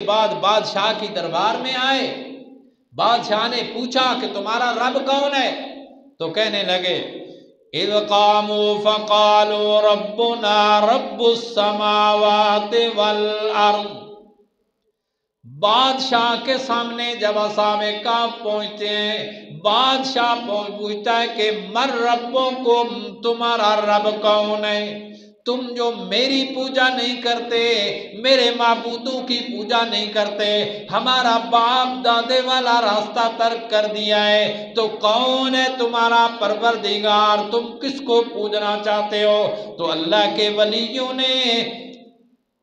بعد بادشاہ کی دربار میں آئے، بادشاہ نے پوچھا کہ تمہارا رب کون ہے؟ تو کہنے لگے اذ قاموا فقالوا ربنا رب السماوات والارض۔ بادشاہ کے سامنے جب اصحاب کہف پہنچتے ہیں، بادشاہ پوچھتا ہے کہ من ربکم، تمہارا رب کون ہے؟ تم جو میری پوجا نہیں کرتے، میرے معبودوں کی پوجا نہیں کرتے، ہمارا باپ دادے والا راستہ ترک کر دیا ہے، تو کون ہے تمہارا پروردگار؟ تم کس کو پوجنا چاہتے ہو؟ تو اللہ کے ولیوں نے،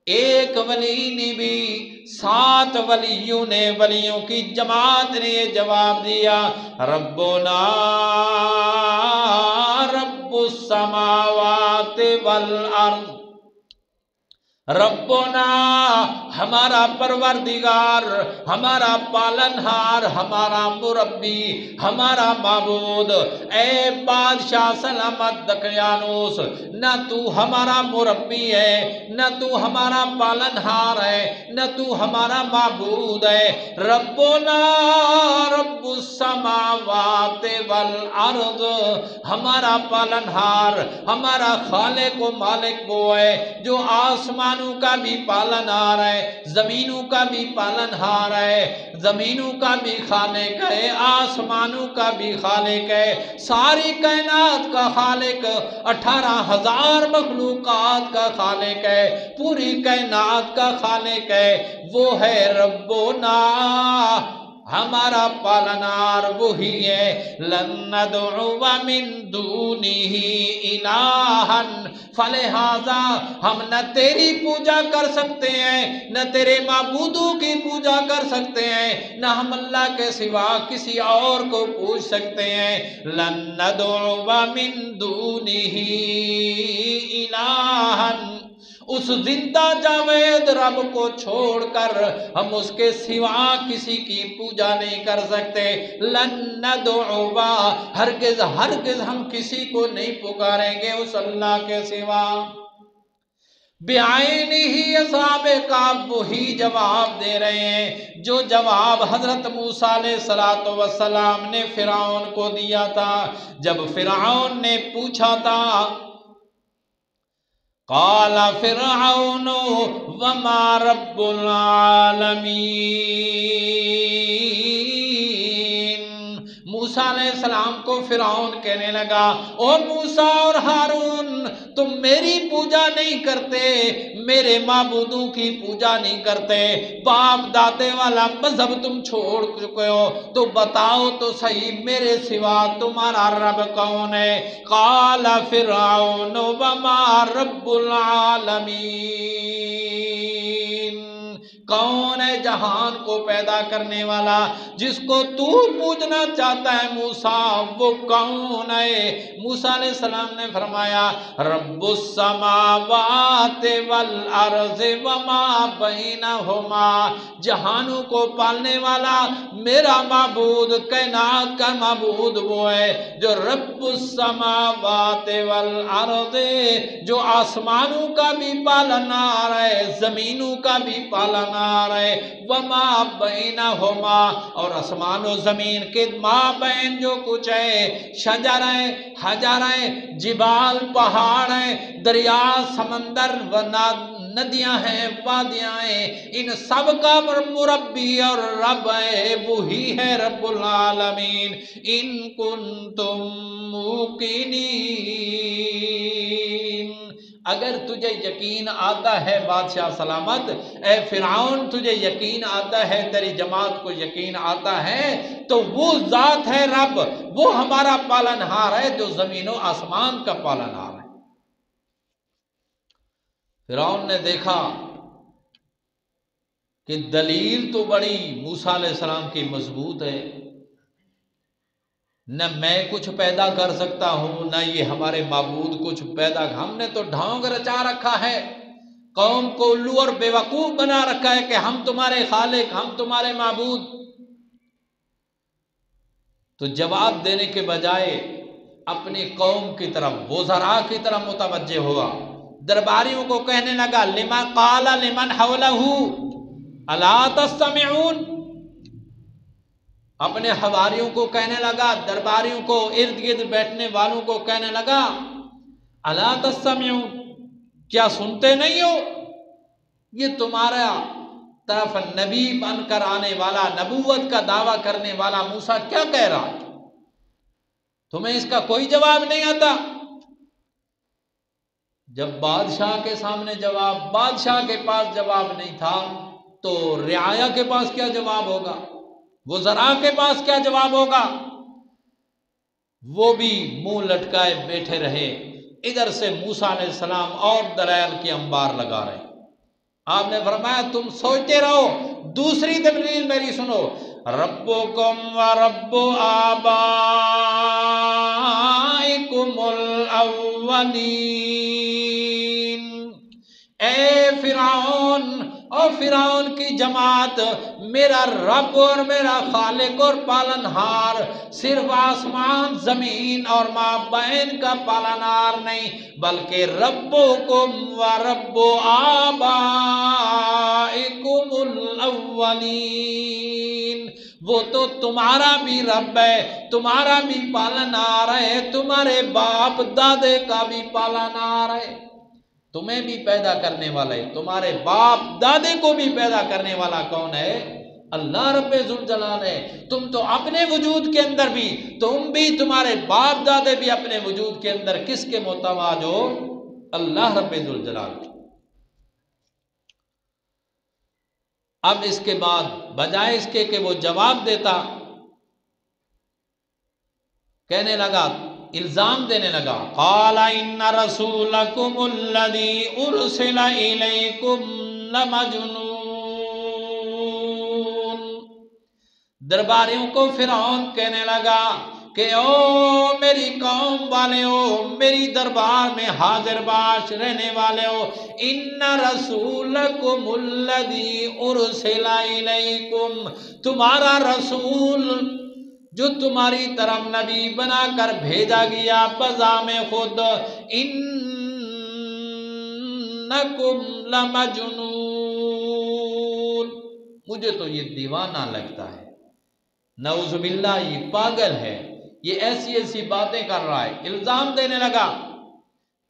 ایک ولی نے بھی 7 ولیوں نے، ولیوں کی جماعت نے یہ جواب دیا ربنا رب السماوات والارض، ربنا ہمارا پروردگار، ہمارا پالنہار، ہمارا مربی، ہمارا معبود۔ اے بادشاہ سلامت دقیانوس، نہ تو ہمارا مربی ہے، نہ تو ہمارا پالنہار ہے، نہ تو ہمارا معبود ہے۔ ربنا رب السماوات والارض، ہمارا پالنہار، ہمارا خالق و مالک وہ ہے جو آسمانوں کا بھی پالنہار ہے، زمینوں کا بھی پالنہار ہے، زمینوں کا بھی خالق ہے، آسمانوں کا بھی خالق ہے، ساری کائنات کا خالق، 18,000 مخلوقات کا خالق ہے، پوری کائنات کا خالق ہے، وہ ہے ربنا، ہمارا پالنہار وہی ہے۔ لن ندعو من دونہ الہا، فلہذا ہم نہ تیری پوجا کر سکتے ہیں، نہ تیرے معبودوں کی پوجا کر سکتے ہیں، نہ ہم اللہ کے سوا کسی اور کو پوج سکتے ہیں۔ لن ندعو من دونہ الہا، اس زندہ جاوید رب کو چھوڑ کر ہم اس کے سوا کسی کی پوجا نہیں کر سکتے۔ لن ندعو، ہرگز ہرگز ہم کسی کو نہیں پکاریں گے اس اللہ کے سوا۔ بعینہ ہی اصحاب کہف وہی جواب دے رہے ہیں جو جواب حضرت موسیٰ علیہ السلام نے فرعون کو دیا تھا جب فرعون نے پوچھا تھا قال فرعون وما رب العالمین۔ موسیٰ علیہ السلام کو فرعون کہنے لگا او موسیٰ اور ہارون، تم میری پوجا نہیں کرتے، میرے معبودوں کی پوجا نہیں کرتے، باپ دادے والا مذہب تم چھوڑ چکے ہو، تو بتاؤ تو صحیح میرے سوا تمہارا رب کون ہے؟ قال فرعون وما رب العالمین، کون ہے جہان کو پیدا کرنے والا جس کو تو پوجنا چاہتا ہے موسیٰ، وہ کون ہے؟ موسیٰ علیہ السلام نے فرمایا رب السماوات والارض وما بینہما، جہانوں کو پالنے والا میرا معبود، کائنات کا معبود وہ ہے جو رب السماوات والارض، جو آسمانوں کا بھی پالنہار ہے، زمینوں کا بھی پالنہار ہے، وما بینہما، اور آسمان و زمین کے مابین جو کچھ ہے، شجر ہے، حجر ہے، جبال پہاڑ ہیں، دریا سمندر و ندیاں ہیں، وادیاں ہیں، ان سب کا مربی اور رب ہے، وہی ہے رب العالمین۔ ان کنتم موقنین، اگر تجھے یقین آتا ہے بادشاہ سلامت، اے فرعون تجھے یقین آتا ہے، تیری جماعت کو یقین آتا ہے، تو وہ ذات ہے رب، وہ ہمارا پالنہار ہے جو زمین و آسمان کا پالنہار ہے۔ فرعون نے دیکھا کہ دلیل تو بڑی موسیٰ علیہ السلام کی مضبوط ہے، نہ میں کچھ پیدا کر سکتا ہوں، نہ یہ ہمارے معبود کچھ پیدا، ہم نے تو ڈھونگ رچا رکھا ہے، قوم کو الو اور بیوقوف بنا رکھا ہے کہ ہم تمہارے خالق، ہم تمہارے معبود۔ تو جواب دینے کے بجائے اپنی قوم کی طرف، وزراء کی طرف متوجہ ہوا، درباریوں کو کہنے لگا لما قال لمن حولہ، अला तस्तमिऊन, अपने हवारियों को कहने लगा, दरबारियों को, इर्द गिर्द बैठने वालों को कहने लगा, अला तस्तमिऊन, क्या सुनते नहीं हो? ये तुम्हारा तरफ नबी बनकर आने वाला, नबूवत का दावा करने वाला मूसा क्या कह रहा है? तुम्हें इसका कोई जवाब नहीं आता? जब बादशाह के सामने जवाब, बादशाह के पास जवाब नहीं था, तो रियाया के पास क्या जवाब होगा? वज़रा के पास क्या जवाब होगा? वो भी मुंह लटकाए बैठे रहे। इधर से मूसा अलैहिस्सलाम और दलाइल की अंबार लगा रहे। आपने फरमाया तुम सोचते रहो, दूसरी दलील मेरी सुनो, रब्बुकुम व रब्बु आबाइकुमुल अव्वलीन। ए फिरौन और फिरौन की जमात, मेरा रब और मेरा खालिक और पालनहार सिर्फ आसमान जमीन और माबैन का पालनहार नहीं, बल्कि रब्बुकुम व रब्बु आबाइकुमुल अव्वलीन। वो तो तुम्हारा भी रब है, तुम्हारा भी पालनहार है, तुम्हारे बाप दादे का भी पालनहार है। तुम्हें भी पैदा करने वाला है, तुम्हारे बाप दादे को भी पैदा करने वाला कौन है? अल्लाह रब्बे जुल जलाल है। तुम तो अपने वजूद के अंदर भी, तुम भी, तुम्हारे बाप दादे भी अपने वजूद के अंदर किसके मोहताज हो? अल्लाह रब्बे जुल जलाल। अब इसके बाद बजाय इसके कि वो जवाब देता, कहने लगा, इल्जाम देने लगा, क़ाला इन्ना रसूलकुमुल्लज़ी उरसिला इलैकुम लमजनून। दरबारियों को फिरौन कहने लगा कि ओ मेरी कौम वाले हो, मेरी दरबार में हाजिर बाश रहने वाले हो, इन्ना रसूलकुमुल्लज़ी उरसिला इलैकुम, तुम्हारा रसूल जो तुम्हारी तरफ नबी बनाकर भेजा गया, बज़ामे खुद इन्नकुम लमजनून, मुझे तो ये दीवाना लगता है, नऊज़ुबिल्लाह ये पागल है, ये ऐसी ऐसी बातें कर रहा है। इल्जाम देने लगा,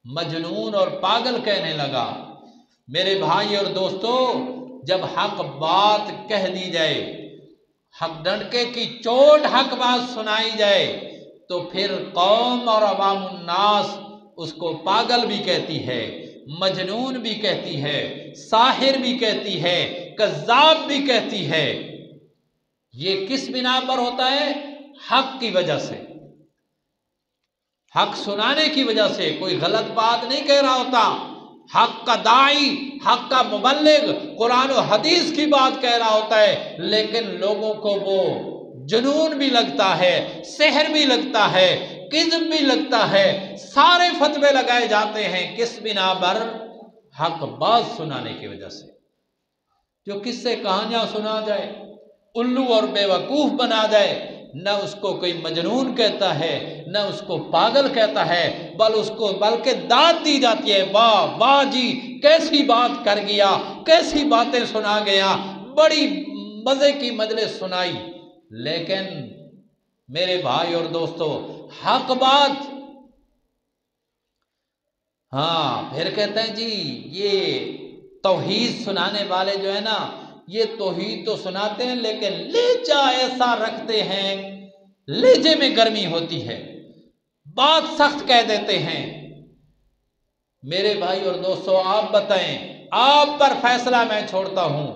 मजनून और पागल कहने लगा। मेरे भाई और दोस्तों, जब हक बात कह दी जाए, हक डंडके की चोट हक बात सुनाई जाए, तो फिर कौम और अवामुन्नास उसको पागल भी कहती है, मजनून भी कहती है, साहिर भी कहती है, कज़्ज़ाब भी कहती है। ये किस बिना पर होता है? हक की वजह से, हक सुनाने की वजह से। कोई गलत बात नहीं कह रहा होता, हक का दाई, हक का मुबल्लिग कुरान और हदीस की बात कह रहा होता है, लेकिन लोगों को वो जुनून भी लगता है, सहर भी लगता है, किज़्ब भी लगता है, सारे फतवे लगाए जाते हैं। किस बिना पर? हक बात सुनाने की वजह से। जो किससे कहानियां सुना जाए, उल्लू और बेवकूफ बना जाए, न उसको कोई मजनून कहता है, न उसको पागल कहता है, बल्कि दाद दी जाती है, वाह वाह जी, कैसी बात कर गया, कैसी बातें सुना गया, बड़ी मजे की मजलिस सुनाई। लेकिन मेरे भाई और दोस्तों, हक बात, हाँ, फिर कहते हैं जी ये तौहीद सुनाने वाले जो है ना, ये तौहीद तो सुनाते हैं लेकिन लहजा ऐसा रखते हैं, लहजे में गर्मी होती है, बात सख्त कह देते हैं। मेरे भाई और दोस्तों, आप बताएं, आप पर फैसला मैं छोड़ता हूं।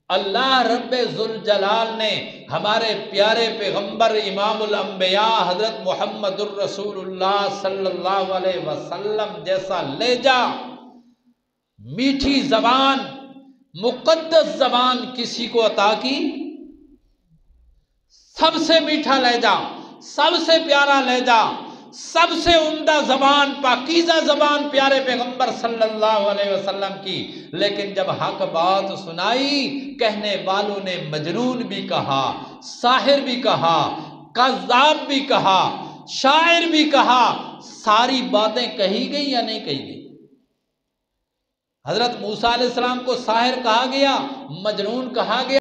अल्लाह रब्बे जुल जलाल ने हमारे प्यारे पैगंबर इमामुल अंबिया हजरत मुहम्मदुर रसूलुल्लाह सल्लल्लाहु अलैहि वसल्लम जैसा लहजा, मीठी जबान, मुक़द्दस जबान किसी को अता की? सबसे मीठा लहजा, सबसे प्यारा लहजा, सबसे उम्दा जबान, पाकीज़ा जबान प्यारे पैगंबर सल्लल्लाहु अलैहि वसल्लम की। लेकिन जब हक बात सुनाई, कहने वालों ने मजनून भी कहा, साहिर भी कहा, कज़्ज़ाब भी कहा, शायर भी कहा। सारी बातें कही गई या नहीं कही गई? حضرت موسیٰ علیہ السلام کو ساحر کہا گیا، مجنون کہا گیا۔